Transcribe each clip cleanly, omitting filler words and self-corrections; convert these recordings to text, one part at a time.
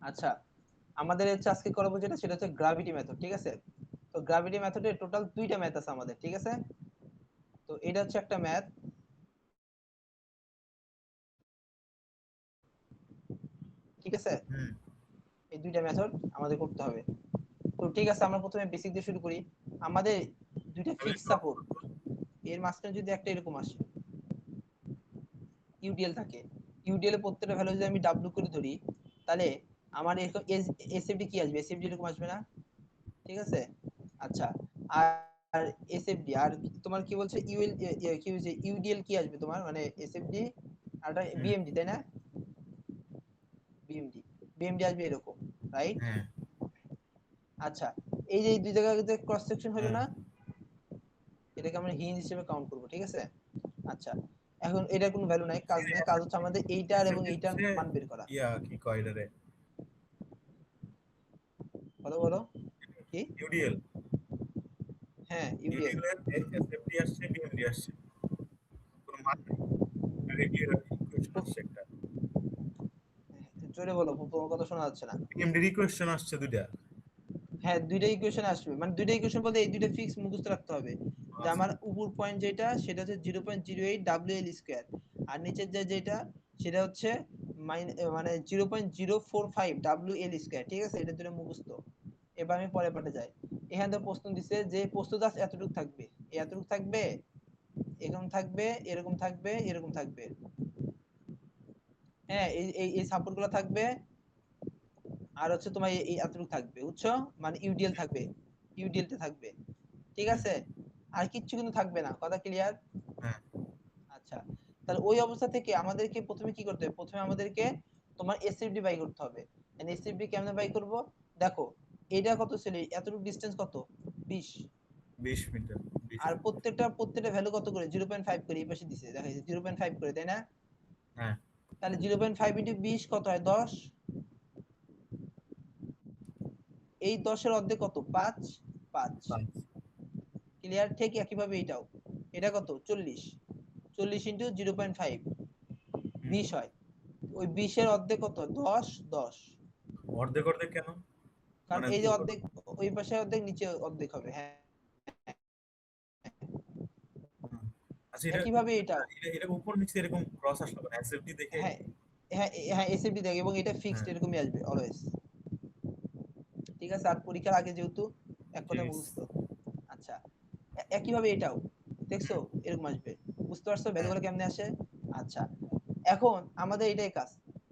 আচ্ছা, আমাদের হচ্ছে আজকে করবো যেটা সেটা হচ্ছে গ্র্যাভিটি মেথড, ঠিক আছে? তো গ্র্যাভিটি মেথডে টোটাল দুইটা ম্যাথ আছে আমাদের, ঠিক আছে? তো এটা হচ্ছে একটা ম্যাথ, ঠিক আছে? হুম। এই দুইটা মেথড আমাদের করতে হবে। তো ঠিক আছে, আমরা প্রথমে বেসিক দিয়ে শুরু করি। আমাদের দুইটা তাহলে ফিক্স একটু সাপোর্ট, এর মাঝখানে যদি একটা এরকম আসে ইউডিএল থাকে, ইউডিএল এর প্রত্যেকটা ভ্যালু যদি আমি ডাব্লিউ করে ধরি, তাহলে আমার এরকম এসএফডি কি আসবে? এসএফডি এরকম আসবে না? ঠিক আছে? আচ্ছা, আর এসএফডি আর তোমার কি বলছে ইউএল, কি বলছে ইউডিএল কি আসবে তোমার, মানে এসএফডি আর হুম। বিএমডি, তাই না? বিএমডি, বিএমডি আসবে এরকম, রাইট? হ্যাঁ। আচ্ছা, এই যে এই দুই জায়গাতে ক্রস সেকশন হলো হ্যাঁ। না, এটাকে আমরা হিঞ্জ হিসেবে কাউন্ট করব, ঠিক আছে? আচ্ছা, এখন এটার কোনো ভ্যালু নাই, কাজ নাই, কাজ হচ্ছে আমাদের এইটার এবং এসএফডি এইটার হচ্ছে মান বের করা। কি কয় এটারে, বলো বলো, কি? ইউডিএল। হ্যাঁ, ইউডিএল। ইউডিএল এর এসএফডি আসছে, বিএমডি আসছে, কোনো মান নাই। আর এর ইকুয়েশন আসছে একটা, জোরে বলো, তোমার কথা শোনা যাচ্ছে না। বিএমডির ইকুয়েশন আসছে দুইটা। হ্যাঁ, দুইটা ইকুয়েশন আসবে, মানে দুইটা ইকুয়েশন বলতে এই দুইটা ফিক্স মুখস্থ রাখতে হবে। যে আচ্ছা। আমার উপর পয়েন্ট যেটা সেটা হচ্ছে 0.08 ডাব্লিউ এল স্কয়ার, আর নিচের যে যেটা সেটা হচ্ছে মানে 0.045 ডাব্লিউ এল স্কয়ার, ঠিক আছে? এটা দুটো মুখস্থ। এবার আমি পরে পাঠে যাই। এখান থেকে প্রশ্ন দিছে যে প্রশ্ন জাস্ট এতটুকু থাকবে, এতটুকু থাকবে, এরকম থাকবে, এরকম থাকবে, এরকম থাকবে। হ্যাঁ, এই এই এই সাপোর্ট গুলো থাকবে, আর হচ্ছে তোমার এই এতটুকু থাকবে, বুঝছো? মানে ইউডিএল থাকবে, ইউডিএল টা থাকবে, ঠিক হ্যাঁ। আছে? আর কিচ্ছু কিন্তু থাকবে না, কথা ক্লিয়ার? হ্যাঁ। আচ্ছা, তাহলে ওই অবস্থা থেকে আমাদেরকে প্রথমে কি করতে হবে? প্রথমে আমাদেরকে তোমার এসএফডি বাই করতে হবে। এন্ড এসএফডি কেমনে বাই করব? দেখো, এটা কত ছিল, এতটুকু ডিসটেন্স কত? 20। 20 মিটার, 20 আর ফুট। প্রত্যেকটা ভ্যালু কত করে? 0.5 করে এই পাশে দিছে, দেখা যাচ্ছে 0.5 করে, তাই না? হ্যাঁ। তাহলে 0.5 ইনটু 20 কত হয়? 10। এই 10 এর অর্ধেক কত? 5। 5। 5। ক্লিয়ার? ঠিক একইভাবে এটাও, এটা কত? 40। 40 ইনটু 0.5, হুম। 20 হয়। ওই 20 এর অর্ধেক কত? 10। 10, অর্ধেক অর্ধেক কেন? কারণ মানে এই যে পুরো। অর্ধেক, ওই পাশে অর্ধেক, নিচে অর্ধেক হবে, হ্যাঁ। হুম। আচ্ছা, এটা একইভাবে এটাও, এটা এটা উপর নিচে এরকম ক্রস আসলো কেন এসএফডি দেখে? হ্যাঁ হ্যাঁ হ্যাঁ, এসএফডি দেখ, এবং এটা ফিক্সড হ্যাঁ। এরকমই আসবে অলওয়েজ, ঠিক আছে? আর পরীক্ষার আগে যেহেতু এক কথা ঠিক। মুখস্থ। আচ্ছা, একইভাবে এটাও দেখছো হুম। এরকম আসবে, বুঝতে পারছো হ্যাঁ। ভ্যালুগুলো কেমনে আসে? আচ্ছা, এখন আমাদের এটাই কাজ।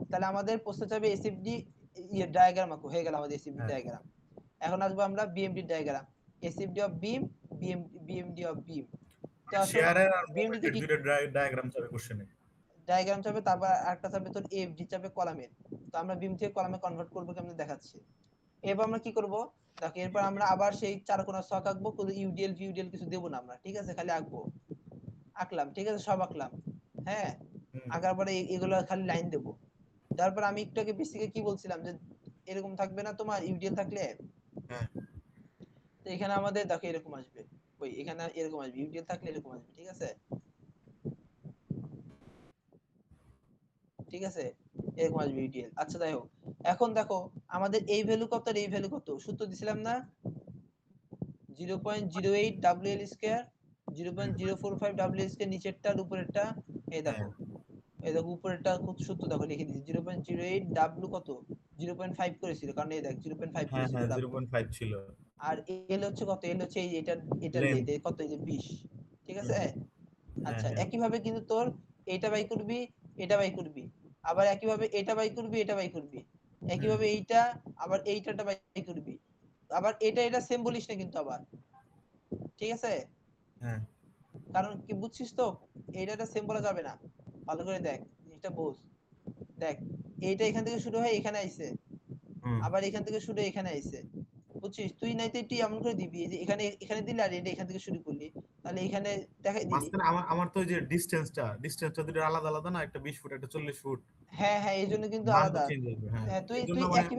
তাহলে আমাদের প্রশ্ন চাইবে এসএফডি ডায়াগ্রাম আঁকো, হয়ে গেল আমাদের এসএফডি হ্যাঁ। ডায়াগ্রাম। এখন আসবো আমরা BMD diagram, SFD of beam, BMD of বিম। তো মানে আসো, শেয়ারের আর বিএমডি তে মোমেন্টের কি দুইটা ডায়াগ্রাম চাবে কোশ্চেনে। ডায়াগ্রাম চাবে, তারপর আরেকটা চাবে তোর এফডি চাবে কলামের। তো আমরা বিম থেকে কলামে কনভার্ট করবো কেমনে দেখাচ্ছি। এরপর আমরা কি করব? দেখো, এরপর আমরা আবার সেই চার কোণা ছক আঁকবো, কোনো ইউডিএল ফিউডিএল কিছু দেবো না আমরা, ঠিক আছে? খালি আঁকবো, আঁকলাম, ঠিক আছে, সব আঁকলাম। হ্যাঁ, হুম। আঁকার পরে এগুলো খালি লাইন দেবো। তারপর আমি একটু আগে বেসিকে কি বলছিলাম যে এরকম থাকবে না তোমার ইউডিএল থাকলে? হ্যাঁ। তো এখানে আমাদের দেখো এরকম আসবে, ওই এখানে এরকম আসবে, ইউডিএল থাকলে এরকম আসবে, ঠিক আছে? ঠিক আছে, এরকম আসবে ইউডিএল। আচ্ছা, যাই হোক, এখন দেখো আমাদের এই ভ্যালু কত আর এই ভ্যালু কত, সূত্র দিছিলাম না? 0.08 ডাব্লিউ এল স্কয়ার, হুম। 0.045 ডাব্লিউ এল স্কয়ার নিচেরটা আর উপরেরটা। এই হ্যাঁ। দেখো, এই দেখো উপরেরটা খুব সূত্র দেখো লিখে দিয়েছি, 0.08 ডাব্লিউ কত? 0.5 করেছিল, কারণ এই দেখ 0.5 হ্যাঁ। করেছিল হ্যাঁ, জিরো ডাব্লিউ। পয়েন্ট ফাইভ ছিল। আর এল হচ্ছে কত? এল হচ্ছে এই এটার লেন্থ, লেন্থ। কত? এই যে 20, ঠিক আছে? হুম। হ্যাঁ। আচ্ছা, হ্যাঁ। একইভাবে কিন্তু তোর এটা বাই করবি, এটা বাই করবি, আবার একইভাবে এটা বাই করবি, এটা বাই করবি, হুম। একইভাবে এইটা, আবার এইটাটা বাই করবি, আবার এটা সেম বলিস না কিন্তু আবার, ঠিক আছে? হ্যাঁ। কারণ কি বুঝছিস তো, এইটা সেম বলা যাবে না, ভালো করে দেখ, জিনিসটা বোঝ। দেখ, এইটা এখান থেকে শুরু হয় এখানে আইছে, হুম। আবার এখান থেকে শুরু হয়ে এখানে আইছে, বুঝছিস? তুই নাইতে তুই এমন করে দিবি যে এখানে এখানে দিলি, আর এটা এখান থেকে শুরু করলি, তাহলে এখানে দেখাই দিলি। মাঝখানে আমার আমার তো ওই যে ডিস্টেন্সটা দুটো আলাদা আলাদা না, একটা 20 ফুট, একটা 40 ফুট। হ্যাঁ হ্যাঁ, এই জন্য কিন্তু মান তো আলাদা। চেঞ্জ হবে, হ্যাঁ। হ্যাঁ, তুই এই জন্য তুই মানে। একই,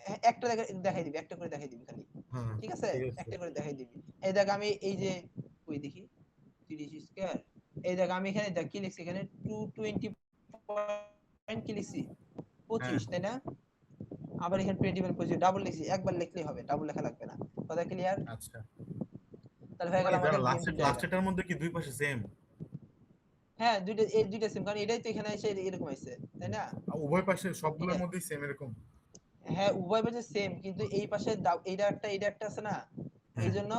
হ্যাঁ, একটা দেখাই দিবি, একটা করে দেখাই দিবি খালি, হ্যাঁ। ঠিক আছে? ঠিক আছে। একটা করে দেখাই দিবি। এই দেখ আমি এই যে, ওই দেখি 30 স্কয়ার, এই দেখ আমি এখানে দেখ কি লিখছি, এখানে 220 পয়েন্ট কি লিখছি? হ্যাঁ। 25, তাই না? আবার এখানে প্রিডিমেন্ট পজিশন ডাবল লিখছি, একবার লিখলেই হবে, ডাবল লেখা লাগবে না। কথা ক্লিয়ার? আচ্ছা তাহলে হয়ে গেল ভাই, যারা আমাদের বিএমপি জায়গা। লাস্টেরটার মধ্যে কি দুই পাশে সেম? হ্যাঁ, দুইটা সেম, কারণ এটাই তো এখানে এসে এরকম হয়েছে, তাই না? উভয় পাশে এটা, সবগুলোর মধ্যেই সেম এরকম? হ্যাঁ উভয় পাশে সেম, কিন্তু এই পাশে এইটা একটা আছে না, এই হ্যাঁ জন্য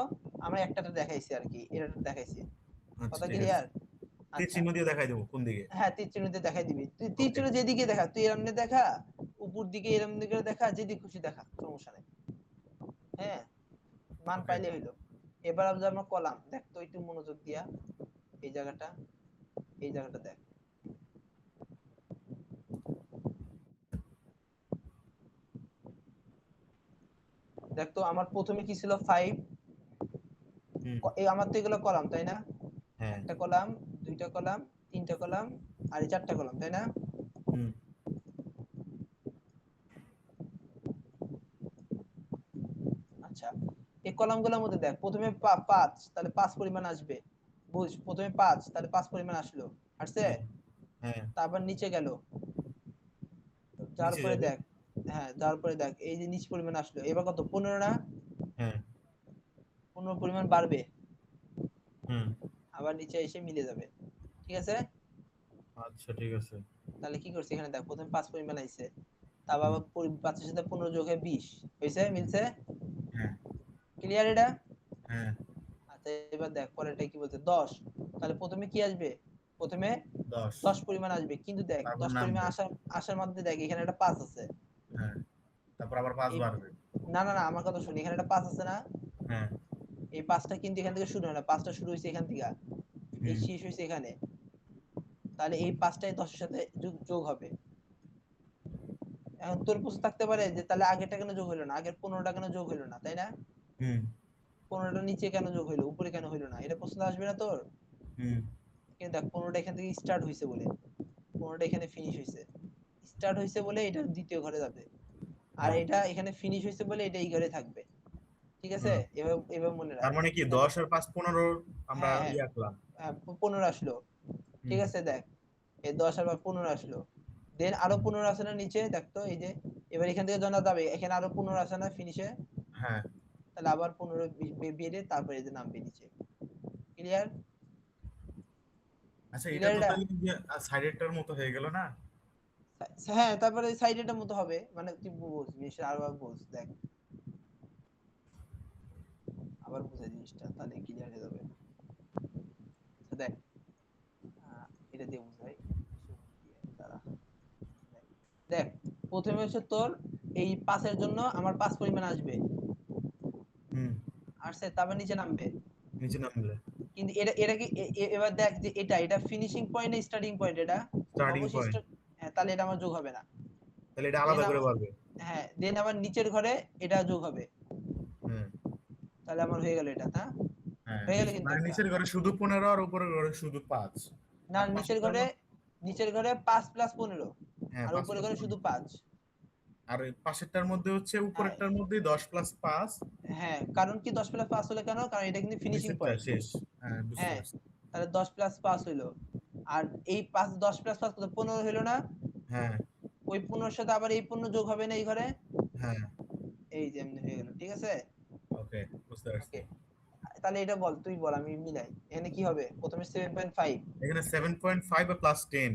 আমরা একটাতে দেখাইছি আর কি, এটা দেখাইছি। আচ্ছা কথা ঠিক আছে, ক্লিয়ার? তীর আচ্ছা, চিহ্ন দিয়ে দেখাই দেবো কোন দিকে। হ্যাঁ তীর চিহ্ন দিয়ে দেখাই দিবি, তুই তীর ওকে চিহ্ন যেদিকে দেখা, তুই এরমনে দেখা, উপর দিকে এরম দিকে দেখা, যেদিকে খুশি দেখা, সমস্যা নেই। হ্যাঁ, মান ওকে। পাইলে হইলো। এবার আমরা কলাম দেখ তো একটু মনোযোগ দিয়া, এই জায়গাটা, এই জায়গাটা দেখ। দেখ তো আমার প্রথমে কি ছিল 5, হুম। এই আমার তো এগুলো কলাম তাই না, হ্যাঁ। একটা কলাম, দুইটা কলাম, তিনটা কলাম, আর এই চারটা কলাম, তাই না? হুম। আচ্ছা, এই কলামগুলোর মধ্যে দেখ প্রথমে 5, তাহলে 5 পরিমাণ আসবে, বুঝ, প্রথমে 5 তাহলে 5 পরিমাণ আসলো, আসছে। হ্যাঁ। হ্যাঁ। তারপর নিচে গেল, যার নিচে পরে যাবে। দেখ, হ্যাঁ যার পরে দেখ এই যে নিচ পরিমাণ আসলো, এবার কত 15 না, হ্যাঁ। 15 পরিমাণ বাড়বে, হুম। আবার নিচে এসে মিলে যাবে, ঠিক আছে? আচ্ছা ঠিক আছে। তাহলে কি করছি এখানে দেখ, প্রথমে 5 পরিমাণ আইছে, তারপর হুম। আবার 5 এর সাথে 15 যোগ হয়ে 20 হইছে, মিলছে? হ্যাঁ। ক্লিয়ার এটা? হ্যাঁ। আচ্ছা, এবার দেখ পরেরটা কি বলছে, 10, তাহলে প্রথমে কি আসবে, প্রথমে 10। 10 পরিমাণ আসবে, কিন্তু দেখ তারপর 10 পরিমাণ নামবে। আসার মধ্যে দেখ এখানে একটা 5 আছে। হ্যাঁ। তারপর আবার 5 এই, বাড়বে। না না না, আমার কথা শুনি, এখানে একটা 5 আছে না, হ্যাঁ। এই 5টা কিন্তু এখান থেকে শুরু হয় না, 5টা শুরু হয়েছে এখান থেকে, এই হুম। শেষ হয়েছে এখানে, তাহলে এই 5টাই 10 এর সাথে যোগ হবে। এখন তোর প্রশ্ন থাকতে পারে যে তাহলে আগেরটা কেন যোগ হলো না, আগের 15টা কেন যোগ হলো না, তাই না? হুম। 15টা নিচে কেন যোগ হলো, উপরে কেন হলো না, এটা প্রশ্ন আসবে না তোর? হুম। কিন্তু দেখ 15টা এখান থেকে স্টার্ট হয়েছে বলে, 15টা এখানে ফিনিশ হয়েছে, স্টার্ট হয়েছে বলে এটা দ্বিতীয় ঘরে যাবে, আর হ্যাঁ। এটা এখানে ফিনিশ হয়েছে বলে এটা এই ঘরে থাকবে, ঠিক আছে? হুম। এভাবে এভাবে মনে রাখ। তার মানে কি দেখ, 10 আর 5 15 আমরা হ্যাঁ হ্যাঁ, আঁকলাম। হ্যাঁ 15 আসলো, ঠিক হুম। আছে? দেখ এই 10 আর 15 আসলো, দেন আরো 15 আছে না নিচে, দেখ তো এই যে, এবার এখান থেকে জানা যাবে এখানে আরো 15 আছে না ফিনিশে, হ্যাঁ। তাহলে আবার 15 বেরিয়ে তারপরে এই যে নামবে নিচে। ক্লিয়ার? আচ্ছা এটা ক্লিয়ার তো এটা? তাহলে সাইডেরটার মতো হয়ে গেল না? হ্যাঁ, তারপরে সাইড এটার মতো হবে, মানে তুই বুঝ জিনিসটা আরো বুঝ, দেখ আবার বুঝে জিনিসটা, তাহলে ক্লিয়ার হয়ে যাবে। তো দেখ, এটা দিয়ে বুঝাই, দাঁড়া, দেখ দেখ, প্রথমে হচ্ছে তোর এই 5 এর জন্য আমার 5 পরিমাণ আসবে, হুম। আসছে, তারপর নিচে নামবে, নিচে নামলে কিন্তু এটা এটা কি এবার দেখ যে এটা ফিনিশিং পয়েন্ট না স্টার্টিং পয়েন্ট, এটা স্টার্টিং অবশ্যই পয়েন্ট। হ্যাঁ, তাহলে এটা আমার যোগ হবে না। তাহলে এটা দেন আলাদা করে বাড়বে। হ্যাঁ, দেন আবার নিচের ঘরে এটা যোগ হবে, হুম। তাহলে আমার হয়ে গেল এটা, না হ্যাঁ হয়ে গেল কিন্তু মানে একটা, নিচের ঘরে শুধু 15 আর উপরের ঘরে শুধু 5। না আর নিচের ঘরে 5 প্লাস 15, হ্যাঁ আর 5 উপরের প্লাস ঘরে শুধু 15। 5। আর ওই পাশেরটার মধ্যে হচ্ছে হ্যাঁ উপরেরটার মধ্যে 10 প্লাস 5। হ্যাঁ, কারণ কি 10 প্লাস 5 হলো কেন, কারণ এটা কিন্তু ফিনিশিং নিচেরটা পয়েন্ট। শেষ। হ্যাঁ বুঝতে হ্যাঁ, পারছি। তাহলে 10 প্লাস 5 হইলো, আর এই 5 10 প্লাস 5 কত, 15 হইলো না, হ্যাঁ। ওই 15 এর সাথে আবার এই 15 যোগ হবে না এই ঘরে, হ্যাঁ। এই যে এমনি হয়ে গেল, ঠিক আছে? ওকে বুঝতে পারছি। ওকে, তাহলে এটা বল, তুই বল, আমি মিলাই, এখানে কি হবে, প্রথমে 7.5, এখানে 7.5 আর প্লাস 10।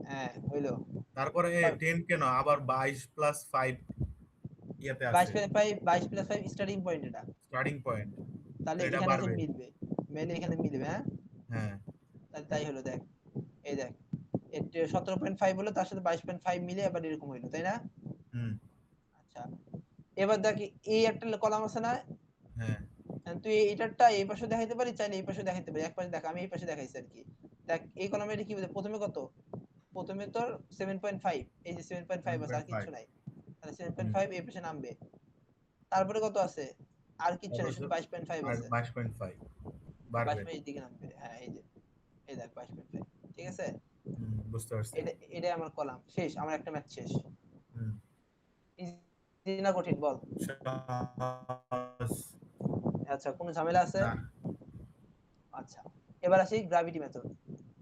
হ্যাঁ হইলো, তারপরে 10 কেন আবার 22 প্লাস 5 ইয়াতে আছে 22 প্লাস 5 স্টার্টিং পয়েন্ট এটা, স্টার্টিং পয়েন্ট। তাহলে এটা এখানে এসে বাড়বে। মিলবে, মেলে এখানে মিলবে, হ্যাঁ, হ্যাঁ। তাহলে তাই হলো, দেখ এই দেখ, 17.5 হলো, তার সাথে 22.5 মিলে আবার এরকম হইলো, তাই না? হুম। আচ্ছা, এবার দেখ এই একটা কলাম আছে না, হ্যাঁ। তুই এইটারটা এই পাশে দেখাইতে পারি, চাইলে এই পাশে দেখাইতে পারি, এক পাশে দেখ, আমি এই পাশে দেখাইছি আর কি। দেখ এই কলামে এটা কি বলে, প্রথমে কত, প্রথমে তোর 7.5, এই যে 7.5 আছে, আর 7.5। কিচ্ছু নাই, তাহলে হুম। 7.5 এই পাশে নামবে, তারপরে কত আছে, আর কিচ্ছু তারপর নাই, শুধু 22.5 আছে, 22.5 বাড়বে। 22 এই দিকে নামবে, হ্যাঁ এই যে, এই দেখ 22.5, ঠিক আছে? হুম বুঝতে পারছি। এটাই আমার কলাম শেষ, আমার একটা ম্যাথ শেষ। হুম। ইজি না কঠিন বল? সহজ। আচ্ছা, কোনো ঝামেলা আছে? না। আচ্ছা, এবার আসি গ্র্যাভিটি মেথড,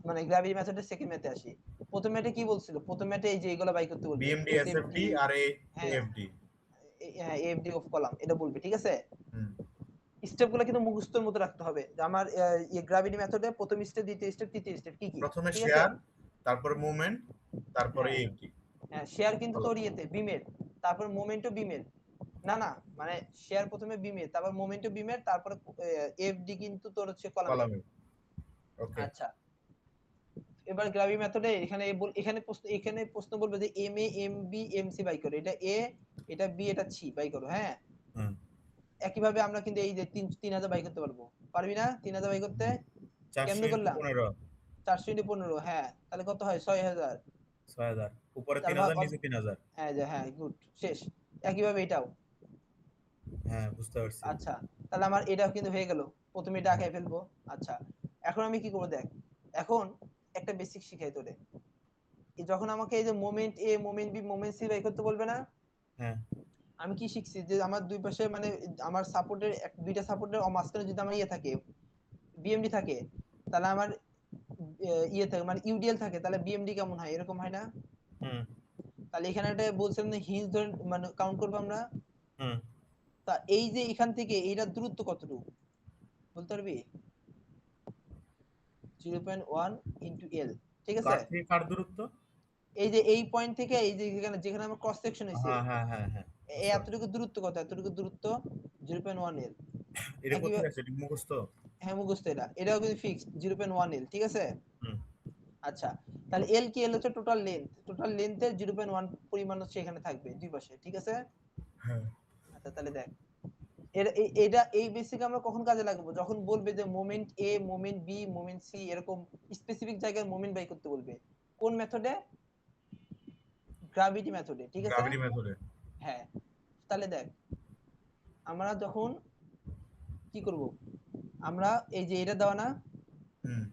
মানে গ্র্যাভিটি মেথডের সেকেন্ড মেথডে আসি। প্রথমে এটা কি বলছিল, প্রথমে এটা এই যে এগুলো বাই করতে বলবে, বিএমডি এসএফডি আর হ্যাঁ এএফডি। হ্যাঁ এফডি অফ কলাম এটা বলবে, ঠিক আছে। হুম। স্টেপগুলো কিন্তু মুখস্থর মতো রাখতে হবে, যে আমার গ্র্যাভিটি মেথডে প্রথম স্টেপ, দ্বিতীয় স্টেপ, তৃতীয় স্টেপ কি কি, প্রথমে ঠিক আছে। শেয়ার, তারপরে মুভমেন্ট, তারপরে হ্যাঁ এএফডি। হ্যাঁ শেয়ার কিন্তু তোর ইয়েতে বিমের, তারপর মোমেন্টও বিমের, না না মানে শেয়ার প্রথমে বিমের, তারপর মোমেন্টও বিমের, তারপরে এফডি কিন্তু তোর হচ্ছে কলামের। কলামে। ওকে। আচ্ছা এবার গ্রাভি মেথডে এখানে প্রশ্ন বলবে যে M A M B M C by করো, এটা এ, এটা বি, এটা সি বাই করো, হ্যাঁ। হুম। একইভাবে আমরা কিন্তু এই যে 3000 বাই করতে পারবো, পারবি না 3000 বাই করতে? 400 কেমনে ইন্টু করলাম? 15। 415, হ্যাঁ তাহলে কত হয় 6000। 6000 উপরে তার 3000 নিচে 3000। হ্যাঁ যে হ্যাঁ গুড শেষ। একইভাবে এটাও। হ্যাঁ বুঝতে পারছি। আচ্ছা তাহলে আমার এটাও কিন্তু হয়ে গেল, প্রথমে এটা হ্যাঁ। আঁকাই ফেলবো। আচ্ছা এখন আমি কি করবো দেখ, এখন একটা বেসিক শিখাই তোরে। যখন আমাকে এই যে moment A moment B moment C by করতে বলবে না, হ্যাঁ। আমি কি শিখছি যে আমার দুই পাশে মানে আমার সাপোর্টের দুইটা সাপোর্টের মাঝখানে যদি আমার ইয়ে থাকে, বিএমডি থাকে, তাহলে আমার ইয়ে থাকে মানে ইউডিএল থাকে, তাহলে বিএমডি কেমন হয়, এরকম হয় না? হুম। তাহলে এখানে একটা বলছিলাম যে হিঞ্জ ধরে মানে কাউন্ট করবো আমরা। হুম। তা এই যে এখান থেকে এইটার দূরত্ব কতটুকু বলতে পারবি? 0.1 ইন্টু এল, ঠিক আছে। কার থেকে কার দূরত্ব? এই যে এই পয়েন্ট থেকে এই যে যেখানে যেখানে আমার ক্রস সেকশন হয়েছে, হ্যাঁ হ্যাঁ হ্যাঁ হ্যাঁ বুঝতে পারছি। এতটুকু দূরত্ব কত, এতটুকু দূরত্ব 0.1 এল। এটা একইভাবে কোথায় আছে, এটা মুখস্থ? হ্যাঁ মুখস্থ, এটাও কিন্তু ফিক্সড 0.1 এল, ঠিক আছে। হুম। আচ্ছা তাহলে এল কি, এল হচ্ছে টোটাল লেন্থের 0.1 পরিমাণ হচ্ছে এখানে থাকবে দুই পাশে, ঠিক আছে। হ্যাঁ। আচ্ছা তাহলে দেখ এটা এই বেসিক আমরা কখন কাজে লাগাবো, যখন বলবে যে moment A moment B moment C এরকম স্পেসিফিক জায়গায় মোমেন্ট বাই করতে বলবে, কোন মেথডে? গ্র্যাভিটি মেথডে, ঠিক আছে। গ্র্যাভিটি মেথডে। হ্যাঁ তাহলে দেখ আমরা যখন কি করব, আমরা এই যে এটা দেওয়া না, হুম।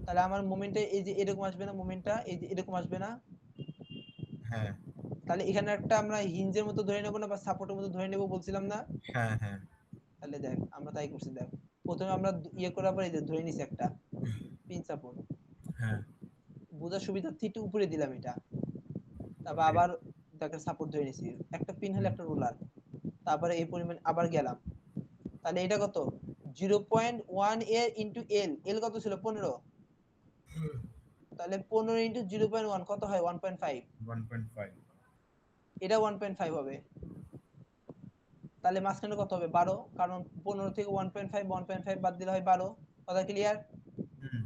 তাহলে আমার মোমেন্টে এই যে এরকম আসবে না, মোমেন্টটা এই যে এরকম আসবে না, হ্যাঁ তাহলে এখানে একটা আমরা হিঞ্জের মতো ধরে নেব না, বা সাপোর্টের মতো ধরে নেব বলছিলাম না। হ্যাঁ হ্যাঁ তাহলে দেখ আমরা তাই করছি, দেখ প্রথমে আমরা ইয়ে করার পরে এই যে ধরে নিছি একটা পিন সাপোর্ট, হ্যাঁ। বোঝার সুবিধার্থে একটু উপরে দিলাম এটা, তারপর ওকে। আবার দেখে সাপোর্ট ধরে নিছি, একটা পিন হলে হুম। একটা রোলার, তারপরে এই পরিমাণ আবার গেলাম। তাহলে এটা কত, 0.1 এ ইন্টু এল, এল কত ছিল 15, তাহলে 15 ইন্টু 0.1 কত হয় 1.5, 1.5। এটা 1.5 হবে। তাহলে মাঝখানে কত হবে 12, কারণ 15 থেকে 1.5 1.5 বাদ দিলে হয় 12, কথা ক্লিয়ার। হুম।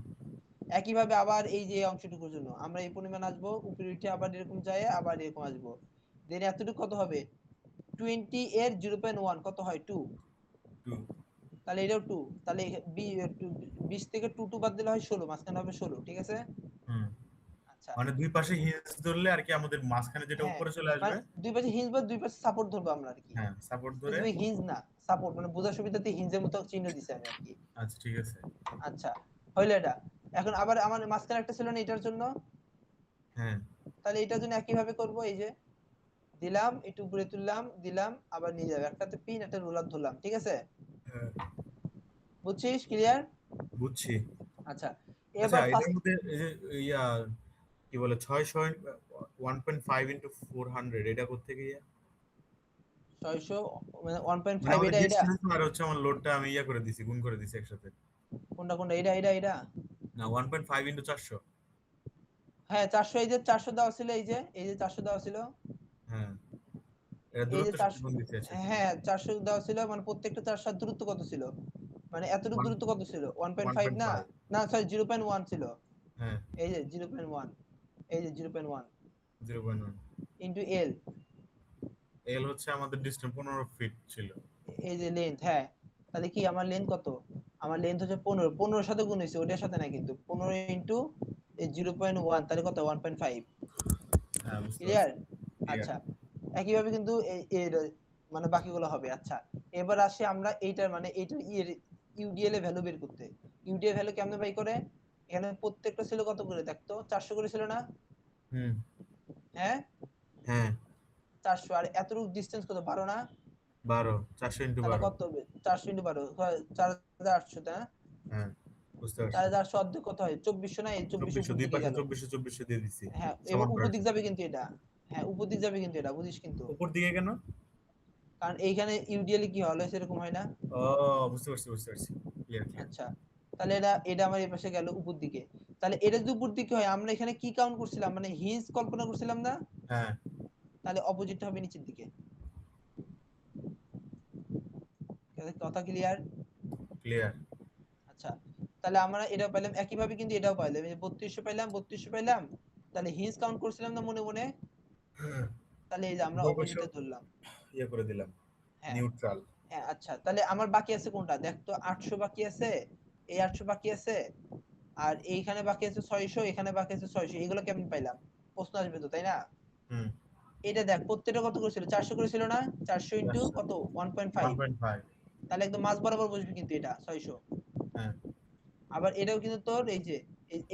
একইভাবে আবার এই যে অংশটুকুর জন্য আমরা এই পরিমাণ আসবো, উপরে উঠে আবার এরকম যায়, আবার এরকম আসবো, দেন এতটুকু কত হবে 20 এর 0.1 কত হয় 2, 2। তাহলে এটাও 2, তাহলে 20 থেকে 2 2 বাদ দিলে হয় 16, মাঝখানে হবে 16, ঠিক আছে। হুম। আচ্ছা মানে দুই পাশে হিঞ্জ ধরলে আর কি আমাদের মাঝখানে যেটা হ্যাঁ উপরে চলে মানে আসবে। দুই পাশে হিঞ্জ বা দুই পাশে সাপোর্ট ধরবো আমরা আর কি, হ্যাঁ সাপোর্ট ধরে। স্পেসিফিক হিঞ্জ না, সাপোর্ট মানে বোঝার সুবিধাতে হিঞ্জের মতো চিহ্ন দিছি আমি আর কি। আচ্ছা ঠিক আছে। আচ্ছা হইলো এটা। এখন আবার আমার মাঝখানে একটা ছিল না এটার জন্য, হ্যাঁ। তাহলে এটার জন্য একই ভাবে করব, এই যে দিলাম একটু উপরে তুললাম দিলাম আবার নিয়ে যাবে, একটাতে পিন একটা রোলার ধরলাম, ঠিক আছে। হ্যাঁ বুঝছিস ক্লিয়ার? বুঝছি। আচ্ছা আচ্ছা এবার এটার ফার্স্ট মধ্যে এই যে ইয়া কি বলে 600 1.5 ইন্টু 400 এটা কোত্থেকে ইয়া? 600 মানে মানে 1.5 আমাদের এটা এটা ডিসটেন্স আর হচ্ছে আমার লোডটা আমি ইয়া করে দিছি, গুণ করে দিছি একসাথে। কোনটা কোনটা এটা না 1.5 ইন্টু 400। হ্যাঁ 400, এই যে 400 দেওয়া ছিল, এই যে 400 দেওয়া ছিল, হ্যাঁ এটা এই যে দূরত্বের সাথে 400, গুণ দিছি একসাথে। হ্যাঁ 400 দেওয়া ছিল, মানে প্রত্যেকটা 400 দূরত্ব কত ছিল, মানে এতটুকু ওয়ান দূরত্ব কত ছিল 1.5 না, 1.5। না সরি 0.1 ছিল, হ্যাঁ এই যে 0.1, এই যে 0.1 0.1। ইনটু এল, এল হচ্ছে আমাদের ডিসটেন্স 15 ফিট ছিল। এই যে লেন্থ, হ্যাঁ তাহলে কি আমার লেন্থ কত, আমার লেন্থ হচ্ছে 15, 15 সাথে গুণ হয়েছে ওটার সাথে না কিন্তু, 15 ইনটু 0.1 তাহলে কত 1.5, হ্যাঁ বুঝতে পারছি। ক্লিয়ার। ক্লিয়ার। আচ্ছা একইভাবে কিন্তু মানে বাকিগুলো হবে। আচ্ছা এবার আসি আমরা এইটার মানে এইটার ইউডিএল এর ভ্যালু বের করতে। ইউডিএল ভ্যালু কেমনে বাই করে, এখানে প্রত্যেকটা ছিল কত করে দেখতো 400 করে ছিল না, হুম। হ্যাঁ হ্যাঁ 400, আর এতটুকু ডিসটেন্স কত 12 না, 12 400 ইন্টু তাহলে 12। কত হবে 400 ইনটু 12 4800, তাই না? হ্যাঁ বুঝতে পারছি। তাহলে 400 অর্ধেক কত হয়? 2400 না? এই 2400 2400 উপর দুই দিকে পাশে গেল। 2400 দিয়ে দিছি হ্যাঁ, এবার সমান উপর করার দিক জন্য। যাবে কিন্তু এটা। হ্যাঁ, উপর দিক যাবে কিন্তু এটা, বুঝিস কিন্তু। উপর দিকে কেন? কারণ এইখানে ইউজুয়ালি কি হয়, অলওয়েজ এরকম হয় না? ও বুঝতে পারছি, বুঝতে পারছি। Clear, clear. আচ্ছা, তাহলে এটা আমার এই পাশে গেল উপর দিকে। তাহলে এটা যদি উপর দিকে হয়, আমরা এখানে কি কাউন্ট করছিলাম, মানে হিঞ্জ কল্পনা করছিলাম না? হ্যাঁ, তাহলে অপোজিটটা হবে নিচের দিকে। কথা ক্লিয়ার? ক্লিয়ার। আচ্ছা, তাহলে আমরা এটাও পাইলাম, একইভাবে কিন্তু এটাও পাইলাম। এই যে 3200 পাইলাম, 3200 পাইলাম। তাহলে হিঞ্জ কাউন্ট করছিলাম না মনে মনে? তাহলে এই যে আমরা দুই পাশে অপোজিটে ধরলাম। ইয়ে করে দিলাম, হ্যাঁ, নিউট্রাল। হ্যাঁ। আচ্ছা, তাহলে আমার বাকি আছে কোনটা দেখ তো? 800 বাকি আছে, এই 800 বাকি আছে, আর এইখানে বাকি আছে 600, এখানে বাকি আছে 600। এগুলো কেমন পাইলাম? প্রশ্ন আসবে তো, তাই না? হুম। এটা দেখ, প্রত্যেকটা কত করেছিল? 400 করেছিল না? 400 ইন্টু 400, কত? 1.5। 1.5। তাহলে একদম মাঝ বরাবর বসবে কিন্তু এটা 600। হ্যাঁ, আবার এটাও কিন্তু তোর এই যে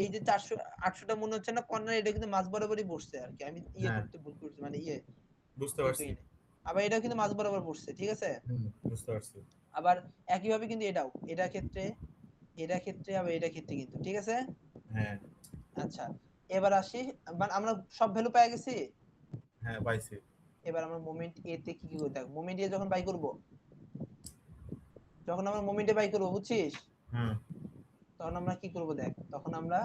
এই যে 400 800টা মনে হচ্ছে না কর্নার, এটা কিন্তু মাঝ বরাবরই বসছে আর কি। আমি ইয়ে হ্যাঁ, করতে ভুল করছি, মানে বুঝতে ই পারছি। করি না। আবার এটাও কিন্তু মাঝ বরাবর বসছে, ঠিক আছে? হুম, বুঝতে পারছি। আবার একইভাবে কিন্তু এটা ক্ষেত্রে, আবার এটা ক্ষেত্রে কিন্তু, ঠিক আছে? হ্যাঁ, আচ্ছা, এবার আসি। মানে আমরা সব ভ্যালু পেয়ে গেছি। হ্যাঁ, পাইছি। এবার আমরা মোমেন্ট এ তে কি কি করতে হবে? মোমেন্ট এ যখন বাই করব, যখন আমরা মোমেন্টে বাই করব, বুঝছিস? হুম। তখন আমরা কি করব দেখ, তখন আমরা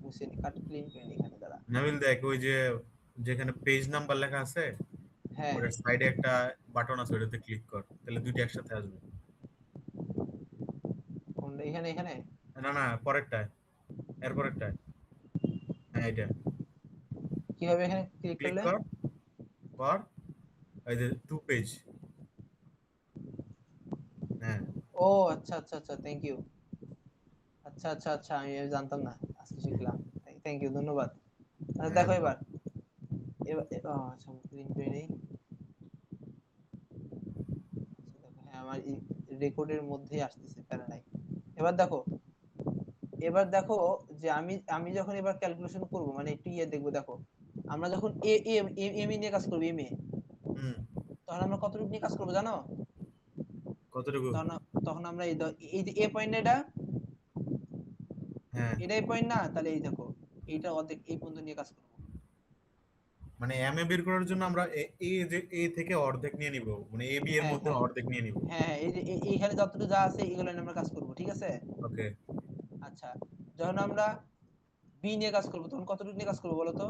মুছে নি, কাট ক্লিন করে নি এখানে দ্বারা। নাবিল দেখ, ওই যে যেখানে পেজ নাম্বার লেখা আছে হ্যাঁ, ওটার সাইডে একটা বাটন আছে, ওটাতে ক্লিক কর, তাহলে দুইটা একসাথে আসবে। কোনটা? এখানে এখানে না না, পরেরটায়, এর পরেরটায়। হ্যাঁ, এটা কিভাবে এখানে ক্লিক ক্লিক করলে? কর, পর এই যে টু পেজ। হ্যাঁ, ও আচ্ছা আচ্ছা আচ্ছা, থ্যাংক ইউ। আচ্ছা আচ্ছা আচ্ছা, আমি জানতাম না, আজকে শিখলাম। থ্যাংক ইউ, ধন্যবাদ। আচ্ছা, হ্যাঁ, দেখো এবার। আচ্ছা, ক্লিন করে নেই। আচ্ছা, দেখো, হ্যাঁ, আমার রেকর্ডের মধ্যেই আসতেছে, প্যারা নাই। এবার দেখো, যে আমি আমি যখন এবার ক্যালকুলেশন করব, মানে একটু দেখবো, দেখো। আমরা যখন এ এম এম নিয়ে কাজ করব, এম এ, হুম। তখন আমরা কতটুকু নিয়ে কাজ করব জানো? কতটুকু? তখন তখন আমরা এই যে এ পয়েন্ট, হ্যাঁ, এটাই পয়েন্ট না? তাহলে এই দেখো, এইটা অর্ধেক এই পর্যন্ত নিয়ে কাজ করব। মানে এম এ বের করার জন্য আমরা এ থেকে অর্ধেক নিয়ে নিব, মানে এ বি এর হ্যাঁ, মধ্যে হ্যাঁ, অর্ধেক নিয়ে নিব। হ্যাঁ, হ্যাঁ, এই যে এইখানে যতটুকু যা আছে এগুলো নিয়ে আমরা কাজ করব, ঠিক আছে? ওকে। আচ্ছা, যখন আমরা বি নিয়ে কাজ করব, তখন কতটুকু নিয়ে কাজ করব বলো তো?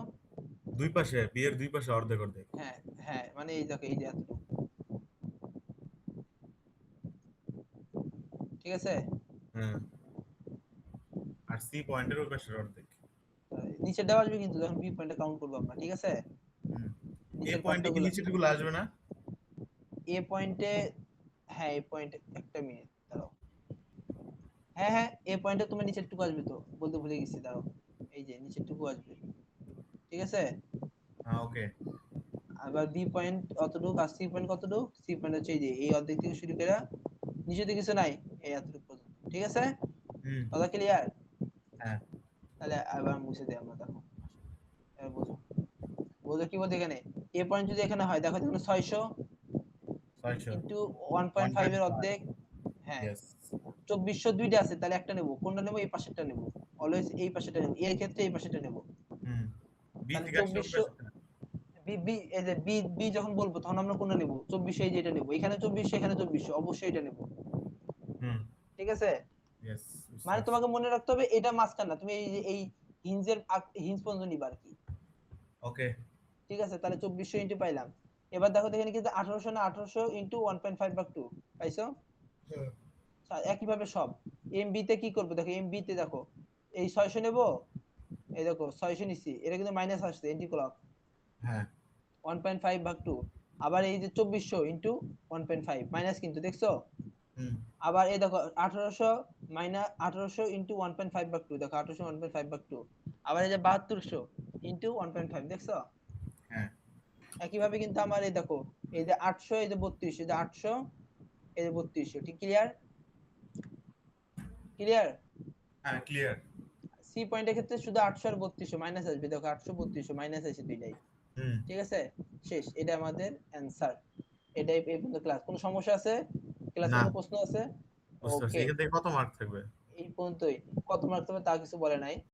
দুই পাশে, বি এর দুই পাশে অর্ধেক অর্ধেক। হ্যাঁ, হ্যাঁ, মানে এই দেখো, এই যে এতটুকু, ঠিক আছে? হ্যাঁ, আর সি পয়েন্টের ওই পাশের অর্ধেক। নিচে দেওয়া আসবে কিন্তু যখন বি পয়েন্টে কাউন্ট করবো আমরা, ঠিক আছে? হুম। এ নিচের পয়েন্টে কি পার্টগুলো, নিচের গুলো আসবে না? এ পয়েন্টে, হ্যাঁ, এ পয়েন্টে একটা মিনিট দাঁড়াও। হ্যাঁ, হ্যাঁ, এ পয়েন্টে তোমার নিচের টুকু আসবে, তো বলতে ভুলে গেছি, দাঁড়াও। এই যে নিচের টুকু আসবে, ঠিক আছে? হ্যাঁ, ওকে। আবার বি পয়েন্ট অতটুকু, আর সি পয়েন্ট কতটুকু? সি পয়েন্ট হচ্ছে এই যে এই অর্ধেক থেকে শুরু করে নিচে তো কিছু নাই, এই এতটুকু পর্যন্ত, ঠিক আছে? হুম। কথা ক্লিয়ার? হ্যাঁ, তাহলে আবার মুছে দিই আমরা, দেখো। এবার বোঝো, বোঝো কি বলতে, এখানে এ পয়েন্ট যদি এখানে হয়, দেখো এখানে 600 600, ইন্টু ওয়ান 1.5 পয়েন্ট এর ফাইভ অর্ধেক। হ্যাঁ, ইয়েস। 2400 দুইটা আছে, তাহলে একটা নেব, কোনটা নেব? এই পাশেরটা নেব। অলওয়েজ এই পাশেরটা নেব, এর ক্ষেত্রে এই পাশেরটা নেব। হুম। বি তাহলে থেকে আসলে ওই 2400, পাশে। বি বি এই যে বি বি যখন বলবো, তখন আমরা কোনটা নেব? 2400, এই যে এটা নেব। এখানে 2400, এখানে 2400, অবশ্যই এটা নেব, হুম। ঠিক আছে? ইয়েস, বুঝতে মানে পারছি। তোমাকে মনে রাখতে হবে এটা মাঝখান না, তুমি এই যে এই হিঞ্জের হিঞ্জ পর্যন্ত নিবা আর কি, ওকে। ঠিক আছে? তাহলে 2400 ইনটু পাইলাম। এবার দেখো তো, এখানে কিন্তু 1800 না? 1800 ইনটু 1.5/2 পাইছো? হ্যাঁ। একইভাবে সব এম বি তে কি করবো, দেখো এম বি তে দেখো, এই 600 নেব, এই দেখো 600 নিছি, এটা কিন্তু মাইনাস আসছে, এন্টি ক্লক। হ্যাঁ। 1.5/2, আবার এই যে 2400 ইন্টু 1.5 মাইনাস কিন্তু, দেখছো? হুম। আবার এই দেখো 1800 মাইনাস 1800 ইন্টু 1.5/2, দেখো 1800 1.5/2, আবার এই যে 7200 ইন্টু 1.5, দেখছো? হ্যাঁ, একইভাবে কিন্তু আমার এই দেখো, এই যে 800, এই যে 3200, এই যে 800, এই যে 3200, ঠিক ক্লিয়ার? ক্লিয়ার? হ্যাঁ, ক্লিয়ার। সি পয়েন্টের ক্ষেত্রে শুধু 800 আর 3200 মাইনাস আসবে, দেখো 800 3200 মাইনাস আসে দুইটাই, হুম। ঠিক আছে? শেষ, এটা আমাদের অ্যান্সার। এটাই এই পর্যন্ত ক্লাস। কোনো সমস্যা আছে? ক্লাসে না, কোনো প্রশ্ন আছে? বুঝতে পারছি। ওকে, এখান থেকে কত মার্ক থাকবে? এই পর্যন্তই। কত মার্ক দেবে তা কিছু বলে নাই।